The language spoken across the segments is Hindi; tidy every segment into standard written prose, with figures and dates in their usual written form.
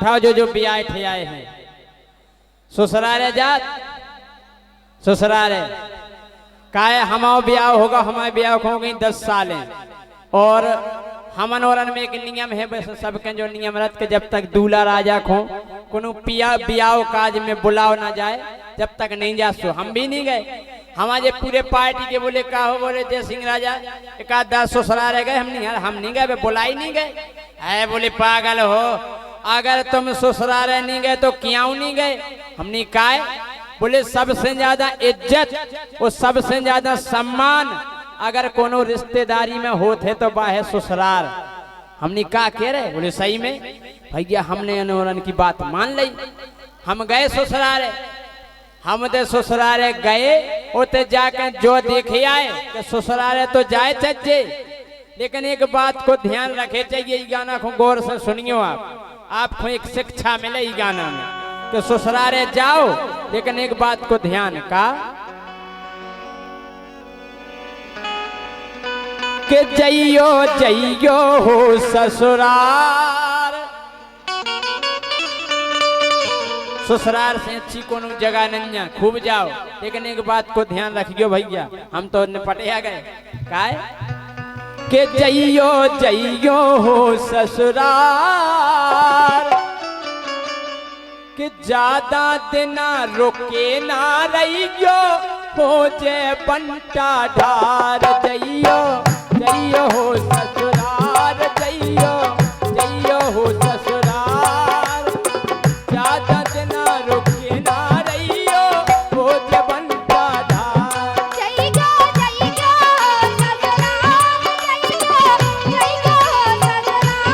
उठाओ जो जो ब्याह थे आए हैं। ससुरारे जात ससुरारे काहे हमाओ ब्याह होगा, हमारे ब्याह हो गई 10 साल और हमन औरन में एक नियम है वैसे सबके जो नियम रत के जब तक दूल्हा राजा को कोनो पिया ब्याह काज में बुलाओ ना जाए जब तक नहीं जा सो। हम भी नहीं गए, हमारे पूरे पार्टी के बोले का हो, बोले जय सिंह राजा एक आध 10 ससुरारे गए, हम नहीं गए, बुलाई नहीं गए। है बोले पागल हो, अगर तुम ससुरारे नहीं गए तो क्यों नहीं गए? हमने कहा बोले सबसे ज्यादा इज्जत और सबसे ज्यादा सम्मान अगर कोनो रिश्तेदारी में होते तो बाहे ससुराल। हमने कहा कह रहे, बोले सही में भैया हमने अनोरन की बात मान ली। हम गए ससुरारे, हम तो ससुरारे गए उते जाके जो देखे आए कि ससुरारे तो जाए चचे, लेकिन एक बात को ध्यान रखे चाहिए, ये गाना को गौर से सुनियो आपको एक शिक्षा मिले इस गाना में कि ससुरारे जाओ, लेकिन एक बात को ध्यान का कि जइयो जइयो हो ससुरार। ससुरार से अच्छी कोनो जगह नहीं है, खूब जाओ, लेकिन एक बात को ध्यान रखियो भैया, हम तो निपटिया गए काहे कि जइयो जइयो हो ससुरार कि ज्यादा दिना रुके ना रहियो हो जे बंटा ढार। जइयो जइयो हो ससुरार, जइयो जइयो हो ससुरार ज्यादा दिना रुके ना रहियो हो जे बंटा ढार। जइयो जइयो ससुरार, जइयो जइयो ससुरार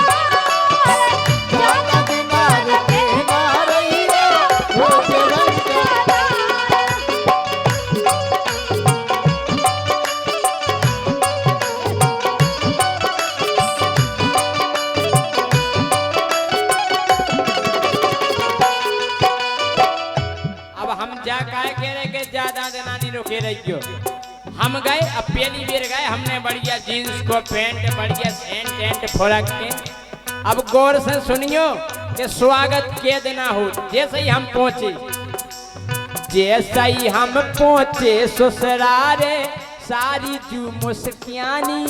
ज्यादा दिना रुके ना रहियो हो जे बंटा हम गए, अब पहली बेर गए, हमने बढ़िया जीन्स को पैंट बढ़िया सेंट फोरक के। अब गौर से सुनियो कि स्वागत के देना हो। जैसे ही हम पहुंचे, जैसे ही हम पहुंचे ससुरारे सारी जू मुस्कियानी,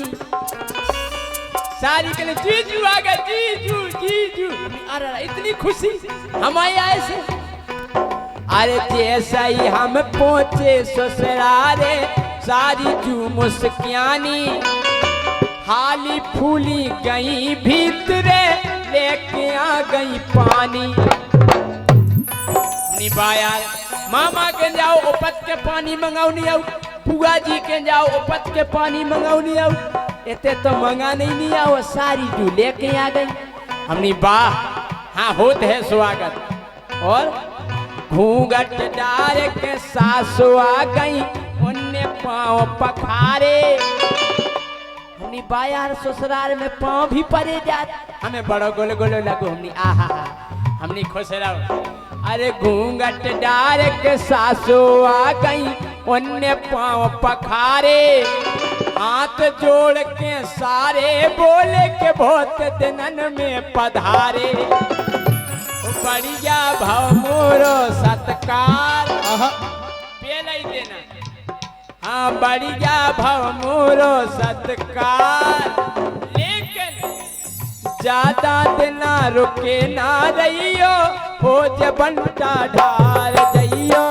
सारी के जीजू आ गए, जीजू जीजू, अरे इतनी खुशी हमारे आए से। अरे जैसा ही हम पहुंचे ससुरारे सारी जू मुस्कियानी, हाली फूली गई भीतरे लेके आ गई पानी। निभाया मामा के जाओ उपत के पानी मंगाओ नहीं आओ, फुआ जी के जाओ उपत के पानी मंगाओ नहीं आओ, इतने तो मंगा नहीं आओ, सारी जू लेके आ गई। हमने वाह हाँ होते है स्वागत। और घूंघट डार के सासु आ गई, उनने पाँव पखारे। हमने बायार ससुराल में पाँव भी परे जात, हमें बड़ो गोले गोले लगो। हमने आहा हमने खुश रहो। अरे घूंघट डार के सासु आ गई, उनने पाँव पखारे, हाथ जोड़ के सारे बोले के बहुत दिनन में पधारे। बढ़िया भाव मोरो सत्कार पेला ही देना, हाँ बढ़िया भाव मोरो सत्कार, लेकिन ज्यादा दिना रुके ना रहियो हो जे बंटा ढार। जइयो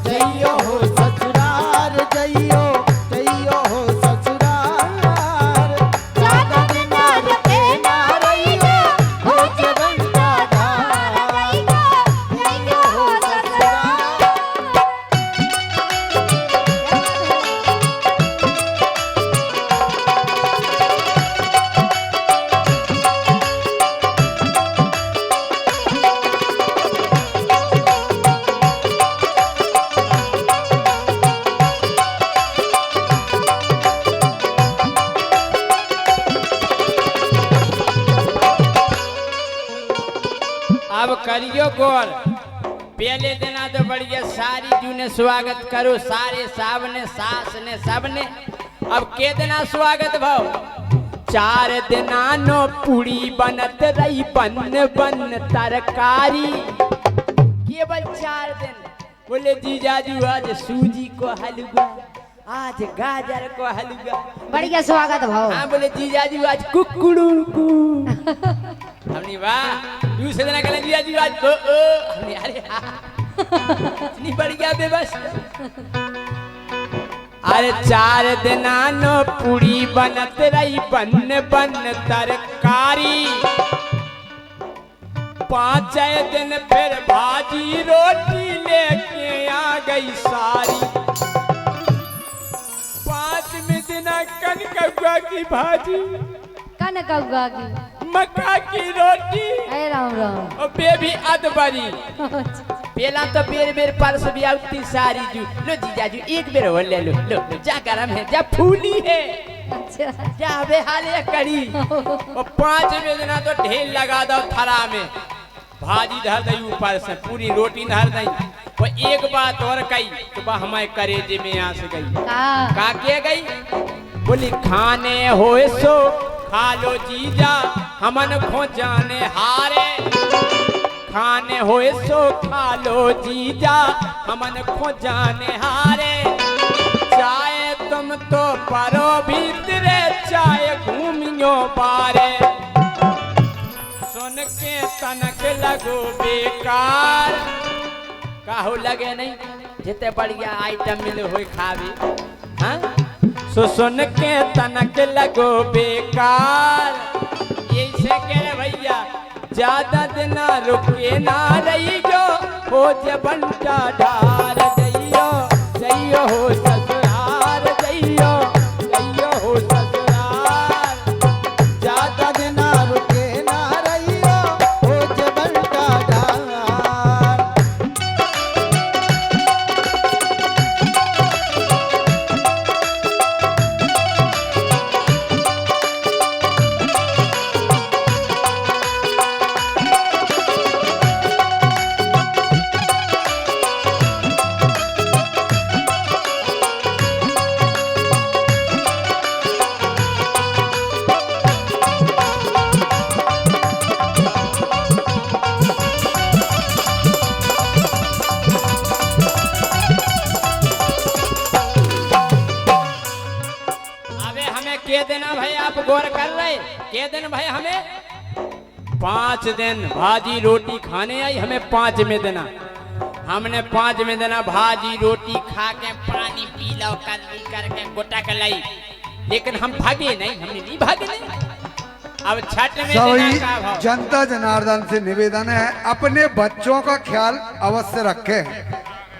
जइयो हो ससुरार, जइयो जइयो हो ससुरार ज्यादा दिना रुके ना रहियो हो जे बंटा ढार। जइयो जइयो हो ससुरार। अब करियो गौर, पहले दिना तो बढ़िया सारी जू ने स्वागत करो, सारे साहब ने सास ने सब ने। अब के दिना स्वागत भाव चार दिनानो पूरी बनत रही बन बन तरकारी। केवल 4 दिन। बोले जीजाजू आज सूजी को हलवा, आज गाजर को हलवा। बढ़िया स्वागत भाव। हाँ बोले जीजाजू आज कुकुड़ू कु। हमने वाह दूसरे दिन कहले जीजाजू आज ओ हमने अरे इतनी बढ़िया व्यवस्था। अरे 4 दिनानो पूरी बनत रही बन बन तरकारी। 5 दिन फिर भाजी रोटी लेके आ गई सारी। 5वें दिन कनकौआ की भाजी, कन कौआ की, मक्का की रोटी अरे राम राम। और बेबी अदबरी। पेला तो बेर बेर परस भी आउती सारी जू। लो जीजाजू एक बेर और ले लो, लो लो जा गरम है, जा फूली है, अच्छा जा बे हाले करी। और 5वें दिन तो ढेल लगा दो थरा में, भाजी धर दई ऊपर से, पूरी रोटी धर दई। वो एक बात और कही तो बा हमारे करेजे में आस गई। का के गई? बोली खाने होए सो खा लो जीजा हमन खो जाने हारे। खाने होए सो खा लो जीजा हमन खो जाने हारे। चाहे तुम तो परो भीतरे, चाहे घूमियो बारे। सुन के तनक लगो बेकार, काहू लगे नहीं जिते बढ़िया आइटम मिले हो खावे। हाँ सो सुन के तनक लगो बेकार। यही से कह रहे भैया ज्यादा दिन रुके ना रही जो हो जबंटा डार जइयो जइयो हो ससुरार जइयो जइयो हो ससुरार। ज्यादा दिन रुके ना रहियो हो जबंटा डार। के देना भाई आप गौर कर रहे के दिन भाई हमें 5 दिन भाजी रोटी खाने आई हमें 5 में देना। हमने 5 में देना भाजी रोटी खा के पानी पी लो करके गोटा के लाई, लेकिन हम भागे नहीं, हमने नहीं भागे नहीं। अब छठ में देना का भाव। जनता जनार्दन से निवेदन है अपने बच्चों का ख्याल अवश्य रखें,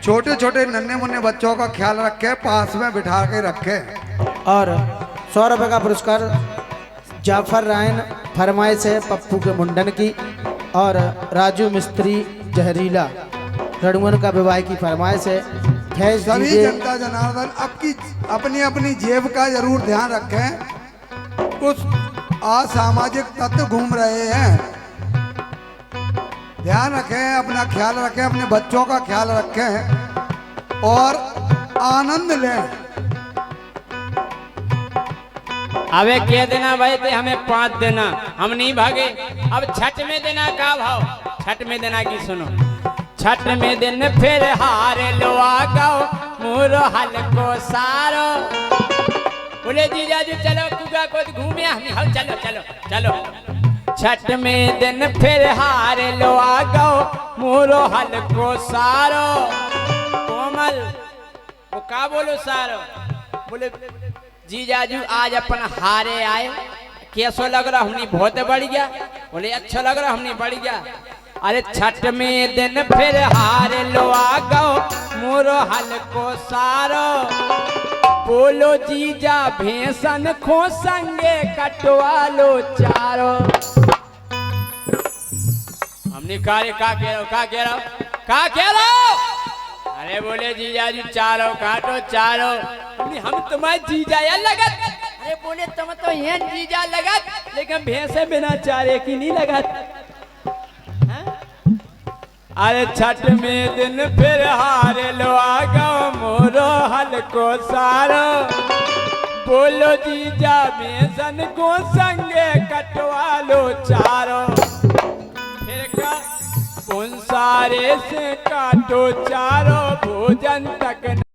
छोटे छोटे नन्हे मुन्ने बच्चों का ख्याल रखें, पास में बिठा के रखें। और 100 रुपये का पुरस्कार जाफर रायन फरमाइश है पप्पू के मुंडन की, और राजू मिस्त्री जहरीला रणवन का विवाह की फरमाइश है। फैज सभी दीजिए। जनता जनार्दन अपनी अपनी जेब का जरूर ध्यान रखें। कुछ असामाजिक तत्व घूम रहे हैं, ध्यान रखें, अपना ख्याल रखें, अपने बच्चों का ख्याल रखें और आनंद लें। अबे के देना भाई थे हमें 5 देना, हम नहीं भागे। अब छठ में देना का भाव, छठ में देना की सुनो। छठ में दिन फिर हार लो गाओ मोर हल को सारो। बोले जीजाजू चलो कुगा को घूमे हम, चलो चलो चलो। छठ में दिन फिर हार लो गाओ मोर हल को सारो। कोमल वो का बोलो सारो? बोले जीजाजू आज अपन हारे आए, कैसो लग रहा? हमने बहुत बढ़ गया। बोले अच्छा लग रहा, हमने बढ़ गया। अरे छठ में दिन फिर हार लो गाओ मोरो हल को सारो। बोलो जीजा भैंसन खो संगे कटवा लो चारो। हमने कार्य का कह रहा, का कह रहा, का कह रहा? अरे बोले जीजाजी चारो काटो चारो। हम तुम्हारे जीजा या लगत? अरे बोले तुम तो ये जीजा लगत, लेकिन भैंसे बिना चारे की नहीं लगत। अरे छठ में दिन फिर हार लो गाओ मोरो हल को सारो। बोलो जीजा में सन को संगे कटवा लो चारों, फिर का उन सारे से काटो चारों भोजन तक